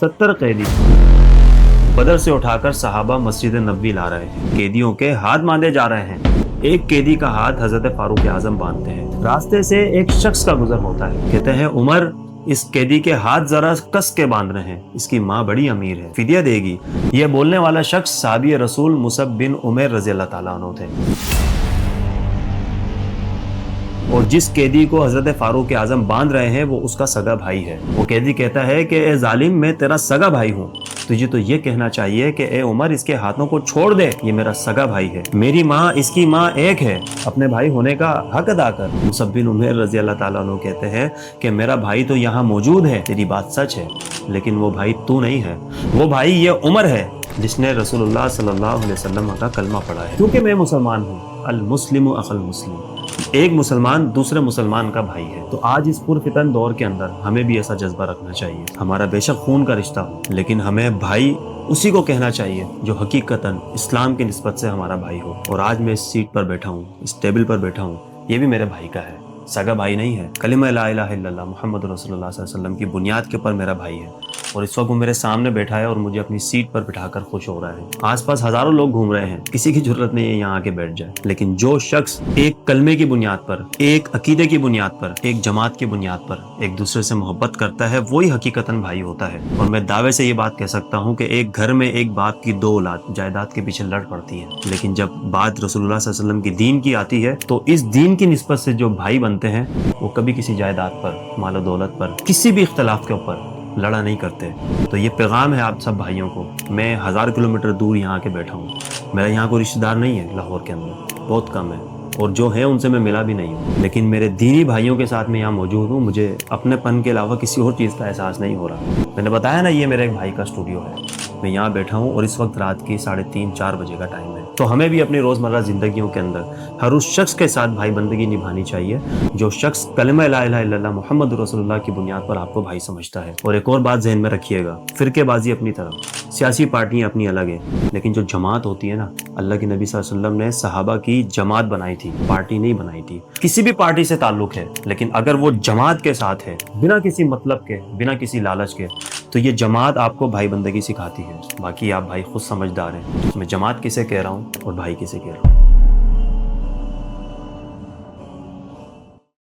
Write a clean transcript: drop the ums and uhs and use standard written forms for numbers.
70 قیدی بدر سے اٹھا کر صحابہ مسجد نبوی لا رہے ہیں، قیدیوں کے ہاتھ باندھے جا رہے ہیں۔ ایک قیدی کا ہاتھ حضرت فاروق اعظم باندھتے ہیں۔ راستے سے ایک شخص کا گزر ہوتا ہے، کہتے ہیں عمر اس قیدی کے ہاتھ ذرا کس کے باندھ رہے ہیں، اس کی ماں بڑی امیر ہے، فدیہ دے گی۔ یہ بولنے والا شخص صحابی رسول مصعب بن عمیر رضی اللہ تعالیٰ عنہ تھے، اور جس قیدی کو حضرت فاروق اعظم باندھ رہے ہیں وہ اس کا سگا بھائی ہے۔ وہ قیدی کہتا ہے کہ اے ظالم، میں تیرا سگا بھائی ہوں، تجھے تو یہ کہنا چاہیے کہ اے عمر اس کے ہاتھوں کو چھوڑ دے، یہ میرا سگا بھائی ہے، میری ماں اس کی ماں ایک ہے، اپنے بھائی ہونے کا حق ادا کر۔ مصعب بن عمیر رضی اللہ تعالیٰ عنہ کہتے ہیں کہ میرا بھائی تو یہاں موجود ہے، تیری بات سچ ہے، لیکن وہ بھائی تو نہیں ہے، وہ بھائی یہ عمر ہے جس نے رسول اللہ صلی اللہ علیہ وسلم کا کلمہ پڑھا ہے۔ کیونکہ میں مسلمان ہوں، المسلم اخو المسلم، ایک مسلمان دوسرے مسلمان کا بھائی ہے۔ تو آج اس پرفتن دور کے اندر ہمیں بھی ایسا جذبہ رکھنا چاہیے، ہمارا بے شک خون کا رشتہ ہو، لیکن ہمیں بھائی اسی کو کہنا چاہیے جو حقیقتاً اسلام کی نسبت سے ہمارا بھائی ہو۔ اور آج میں اس سیٹ پر بیٹھا ہوں، اس ٹیبل پر بیٹھا ہوں، یہ بھی میرے بھائی کا ہے، سگا بھائی نہیں ہے۔ کلمہ لا الہ الا اللہ محمد رسول اللہ صلی اللہ علیہ وسلم کی بنیاد کے اوپر میرا بھائی ہے، اور اس وقت وہ میرے سامنے بیٹھا ہے اور مجھے اپنی سیٹ پر بٹھا کر خوش ہو رہا ہے۔ آس پاس ہزاروں لوگ گھوم رہے ہیں، کسی کی ضرورت نہیں ہے یہاں آ کے بیٹھ جائے، لیکن جو شخص ایک کلمے کی بنیاد پر، ایک عقیدے کی بنیاد پر، ایک جماعت کی بنیاد پر ایک دوسرے سے محبت کرتا ہے، وہی حقیقتاً بھائی ہوتا ہے۔ اور میں دعوے سے یہ بات کہہ سکتا ہوں کہ ایک گھر میں ایک باپ کی 2 اولاد جائیداد کے پیچھے لڑ پڑتی ہیں، لیکن جب بات رسول اللہ صلی اللہ علیہ وسلم کی دین کی آتی ہے تو اس دین کی نسبت سے جو بھائی بنتے ہیں وہ کبھی کسی جائیداد پر، مال و دولت پر، کسی بھی اختلاف کے اوپر لڑا نہیں کرتے۔ تو یہ پیغام ہے آپ سب بھائیوں کو۔ میں 1000 کلومیٹر دور یہاں کے بیٹھا ہوں، میرا یہاں کوئی رشتہ دار نہیں ہے لاہور کے اندر، بہت کم ہے، اور جو ہیں ان سے میں ملا بھی نہیں ہوں، لیکن میرے دینی بھائیوں کے ساتھ میں یہاں موجود ہوں۔ مجھے اپنے پن کے علاوہ کسی اور چیز کا احساس نہیں ہو رہا۔ میں نے بتایا نا یہ میرے ایک بھائی کا اسٹوڈیو ہے، میں یہاں بیٹھا ہوں اور اس وقت رات کی 3:30-4 بجے کا ٹائم ہے۔ تو ہمیں بھی اپنی روزمرہ زندگیوں کے اندر ہر اس شخص کے ساتھ بھائی بندگی نبھانی چاہیے جو شخص کلمہ لا الہ الا اللہ محمد رسول اللہ کی بنیاد پر آپ کو بھائی سمجھتا ہے۔ اور ایک اور بات ذہن میں رکھیے گا، فرقے بازی اپنی طرف، سیاسی پارٹیاں اپنی الگ ہیں، لیکن جو جماعت ہوتی ہے نا، اللہ کے نبی صلی اللہ علیہ وسلم نے صحابہ کی جماعت بنائی تھی، پارٹی نہیں بنائی تھی۔ کسی بھی پارٹی سے تعلق ہے، لیکن اگر وہ جماعت کے ساتھ ہے، بنا کسی مطلب کے، بنا کسی لالچ کے، تو یہ جماعت آپ کو بھائی بندگی سکھاتی ہے۔ باقی آپ بھائی خود سمجھدار ہیں، میں جماعت کسے کہہ رہا ہوں اور بھائی کسے کہہ رہا ہوں۔